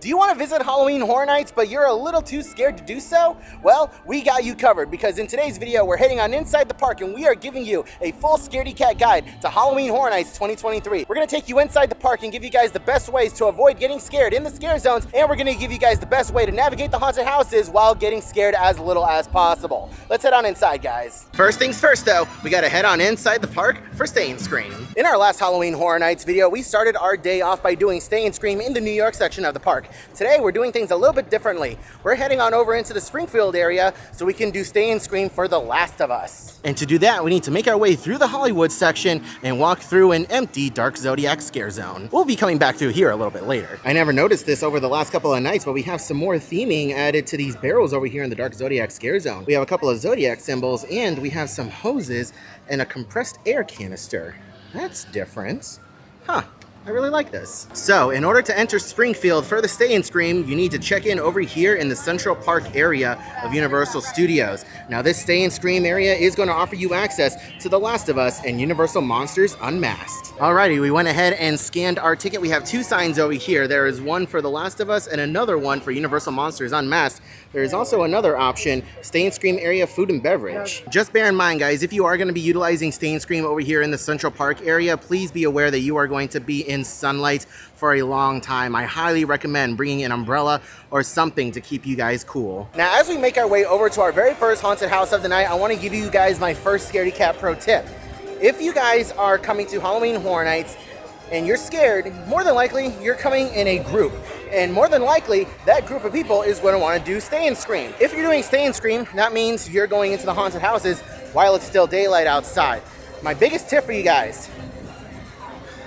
Do you want to visit Halloween Horror Nights, but you're a little too scared to do so? Well, we got you covered, because in today's video, we're heading on inside the park and we are giving you a full Scaredy Cat guide to Halloween Horror Nights 2023. We're going to take you inside the park and give you guys the best ways to avoid getting scared in the scare zones, and we're going to give you guys the best way to navigate the haunted houses while getting scared as little as possible. Let's head on inside, guys. First things first, though, we got to head on inside the park for Stay and Scream. In our last Halloween Horror Nights video, we started our day off by doing Stay and Scream in the New York section of the park. Today, we're doing things a little bit differently. We're heading on over into the Springfield area so we can do Stay and Scream for The Last of Us. And to do that, we need to make our way through the Hollywood section and walk through an empty Dark Zodiac scare zone. We'll be coming back through here a little bit later. I never noticed this over the last couple of nights, but we have some more theming added to these barrels over here in the Dark Zodiac scare zone. We have a couple of Zodiac symbols, and we have some hoses and a compressed air canister. That's different. Huh. I really like this. So, in order to enter Springfield for the Stay and Scream, you need to check in over here in the Central Park area of Universal Studios. Now, this Stay and Scream area is going to offer you access to The Last of Us and Universal Monsters Unmasked. Alrighty, we went ahead and scanned our ticket. We have two signs over here. There is one for The Last of Us and another one for Universal Monsters Unmasked. There is also another option, Stay and Scream area food and beverage. Just bear in mind, guys, if you are going to be utilizing Stay and Scream over here in the Central Park area, please be aware that you are going to be in sunlight for a long time. I highly recommend bringing an umbrella or something to keep you guys cool. Now, as we make our way over to our very first haunted house of the night, I want to give you guys my first Scaredy Cat pro tip. If you guys are coming to Halloween Horror Nights and you're scared, more than likely you're coming in a group. And more than likely, that group of people is going to want to do Stay and Scream. If you're doing Stay and Scream, that means you're going into the haunted houses while it's still daylight outside. My biggest tip for you guys,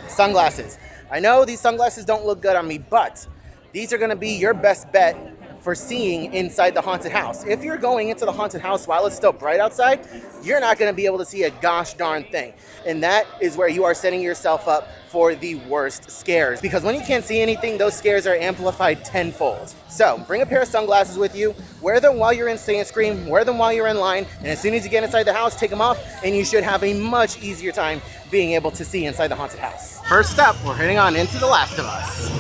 sunglasses. I know these sunglasses don't look good on me, but these are going to be your best bet for seeing inside the haunted house. If you're going into the haunted house while it's still bright outside, you're not going to be able to see a gosh darn thing. And that is where you are setting yourself up for the worst scares. Because when you can't see anything, those scares are amplified tenfold. So bring a pair of sunglasses with you, wear them while you're in Stay and Scream, wear them while you're in line, and as soon as you get inside the house, take them off, and you should have a much easier time being able to see inside the haunted house. First up, we're heading on into The Last of Us.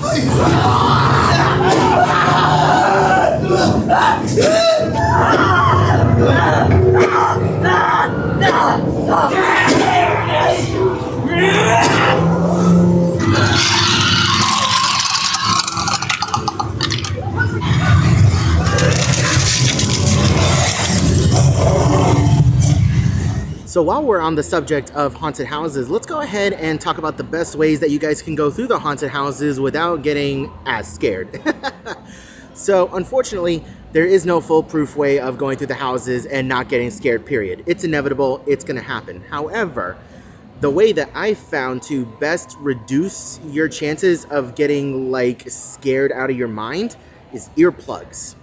So while we're on the subject of haunted houses, let's go ahead and talk about the best ways that you guys can go through the haunted houses without getting as scared. So unfortunately, there is no foolproof way of going through the houses and not getting scared, period. It's inevitable, it's gonna happen. However, the way that I found to best reduce your chances of getting scared out of your mind is earplugs.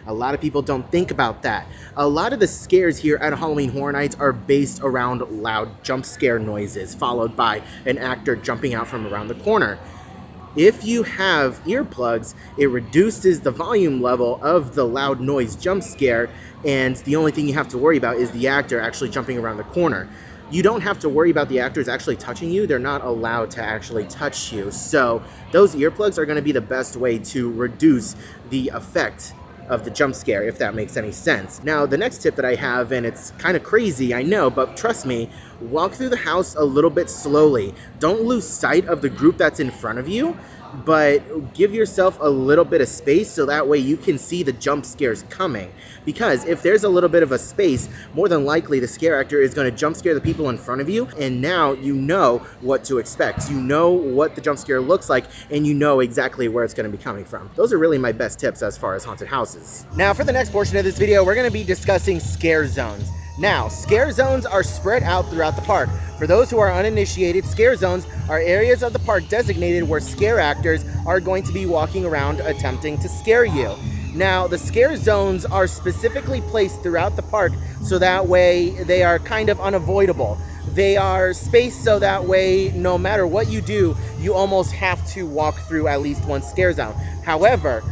A lot of people don't think about that. A lot of the scares here at Halloween Horror Nights are based around loud jump scare noises, followed by an actor jumping out from around the corner. If you have earplugs, it reduces the volume level of the loud noise jump scare, and the only thing you have to worry about is the actor actually jumping around the corner. You don't have to worry about the actors actually touching you. They're not allowed to actually touch you. So those earplugs are going to be the best way to reduce the effect of the jump scare, if that makes any sense. Now, the next tip that I have, and it's kind of crazy, I know, but trust me, walk through the house a little bit slowly. Don't lose sight of the group that's in front of you, but give yourself a little bit of space so that way you can see the jump scares coming. Because if there's a little bit of a space, more than likely the scare actor is going to jump scare the people in front of you, and now you know what to expect. You know what the jump scare looks like, and you know exactly where it's going to be coming from. Those are really my best tips as far as haunted houses. Now, for the next portion of this video, we're going to be discussing scare zones. Now, scare zones are spread out throughout the park. For those who are uninitiated, scare zones are areas of the park designated where scare actors are going to be walking around attempting to scare you. Now, the scare zones are specifically placed throughout the park so that way they are kind of unavoidable. They are spaced so that way no matter what you do, you almost have to walk through at least one scare zone. However,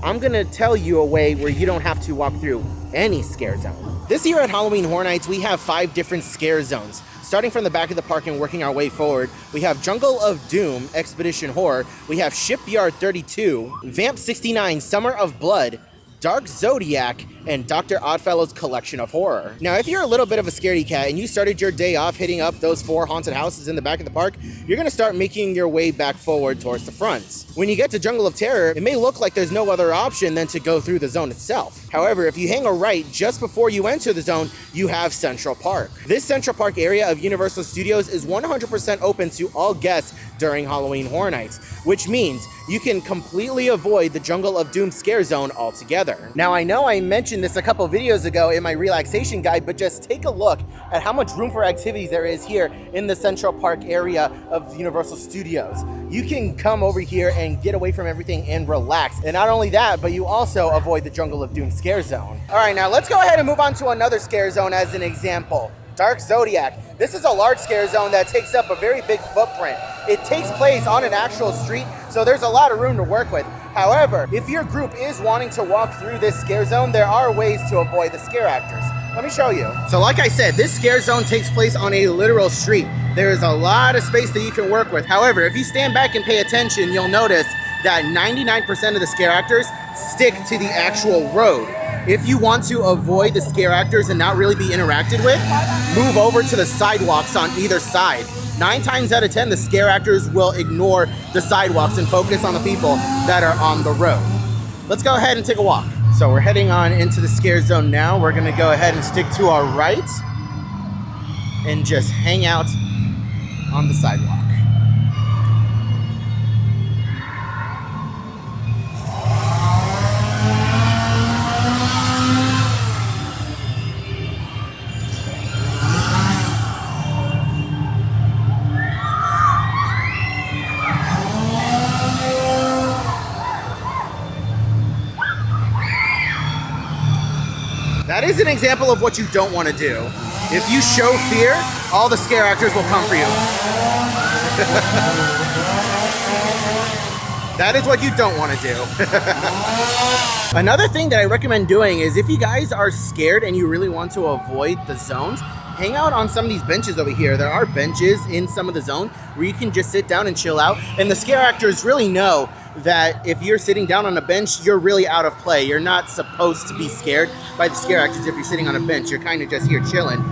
I'm gonna tell you a way where you don't have to walk through any scare zone. This year at Halloween Horror Nights, we have 5 different scare zones. starting from the back of the park and working our way forward, we have Jungle of Doom, Expedition Horror. We have Shipyard 32, Vamp 69, Summer of Blood, Dark Zodiac, and Dr. Oddfellow's Collection of Horror. Now, if you're a little bit of a scaredy cat and you started your day off hitting up those 4 haunted houses in the back of the park, you're gonna start making your way back forward towards the front. When you get to Jungle of Terror, it may look like there's no other option than to go through the zone itself. However, if you hang a right just before you enter the zone, you have Central Park. This Central Park area of Universal Studios is 100% open to all guests during Halloween Horror Nights, which means you can completely avoid the Jungle of Doom scare zone altogether. Now, I know I mentioned this a couple videos ago in my relaxation guide, but just take a look at how much room for activities there is here in the Central Park area of Universal Studios. You can come over here and get away from everything and relax. And not only that, but you also avoid the Jungle of Doom scare zone. All right, now let's go ahead and move on to another scare zone as an example. Dark Zodiac. This is a large scare zone that takes up a very big footprint. It takes place on an actual street, so there's a lot of room to work with. However, if your group is wanting to walk through this scare zone, there are ways to avoid the scare actors. Let me show you. So like I said, this scare zone takes place on a literal street. There is a lot of space that you can work with. However, if you stand back and pay attention, you'll notice that 99% of the scare actors stick to the actual road. If you want to avoid the scare actors and not really be interacted with, move over to the sidewalks on either side. 9 times out of 10, the scare actors will ignore the sidewalks and focus on the people that are on the road. Let's go ahead and take a walk. So we're heading on into the scare zone now. We're gonna go ahead and stick to our right and just hang out on the sidewalk. That is an example of what you don't want to do. If you show fear, all the scare actors will come for you. That is what you don't want to do. Another thing that I recommend doing is if you guys are scared and you really want to avoid the zones, hang out on some of these benches over here. There are benches in some of the zone where you can just sit down and chill out. And the scare actors really know that if you're sitting down on a bench, you're really out of play. You're not supposed to be scared by the scare actors if you're sitting on a bench. You're kind of just here chilling.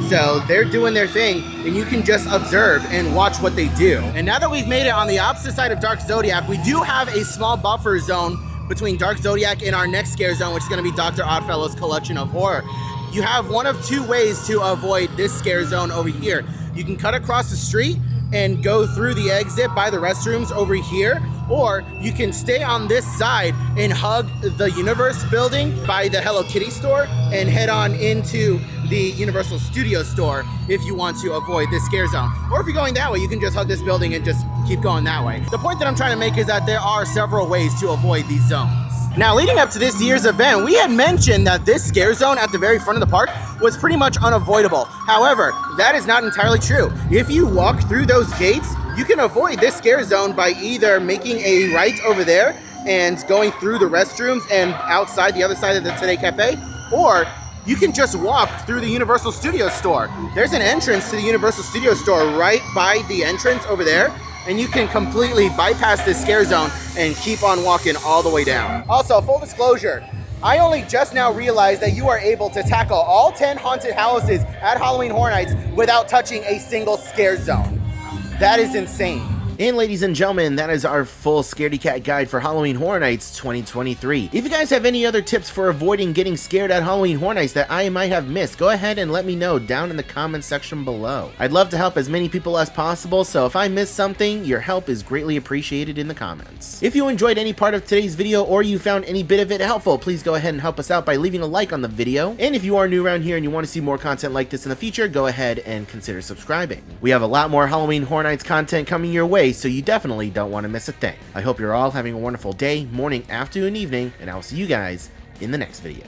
So they're doing their thing and you can just observe and watch what they do. And now that we've made it on the opposite side of Dark Zodiac, we do have a small buffer zone between Dark Zodiac and our next scare zone, which is gonna be Dr. Oddfellow's Collection of Horror. You have one of 2 ways to avoid this scare zone over here. You can cut across the street and go through the exit by the restrooms over here, or you can stay on this side and hug the Universe building by the Hello Kitty store and head on into the Universal Studios store if you want to avoid this scare zone. Or if you're going that way, you can just hug this building and just keep going that way. The point that I'm trying to make is that there are several ways to avoid these zones. Now, leading up to this year's event, we had mentioned that this scare zone at the very front of the park was pretty much unavoidable. However, that is not entirely true. If you walk through those gates, you can avoid this scare zone by either making a right over there and going through the restrooms and outside the other side of the Today Cafe, or you can just walk through the Universal Studios store. There's an entrance to the Universal Studios store right by the entrance over there, and you can completely bypass this scare zone and keep on walking all the way down. Also, full disclosure, I only just now realized that you are able to tackle all 10 haunted houses at Halloween Horror Nights without touching a single scare zone. That is insane. And ladies and gentlemen, that is our full Scaredy Cat guide for Halloween Horror Nights 2023. If you guys have any other tips for avoiding getting scared at Halloween Horror Nights that I might have missed, go ahead and let me know down in the comment section below. I'd love to help as many people as possible, so if I missed something, your help is greatly appreciated in the comments. If you enjoyed any part of today's video or you found any bit of it helpful, please go ahead and help us out by leaving a like on the video. And if you are new around here and you want to see more content like this in the future, go ahead and consider subscribing. We have a lot more Halloween Horror Nights content coming your way, so you definitely don't want to miss a thing. I hope you're all having a wonderful day, morning, afternoon, evening, and I'll see you guys in the next video.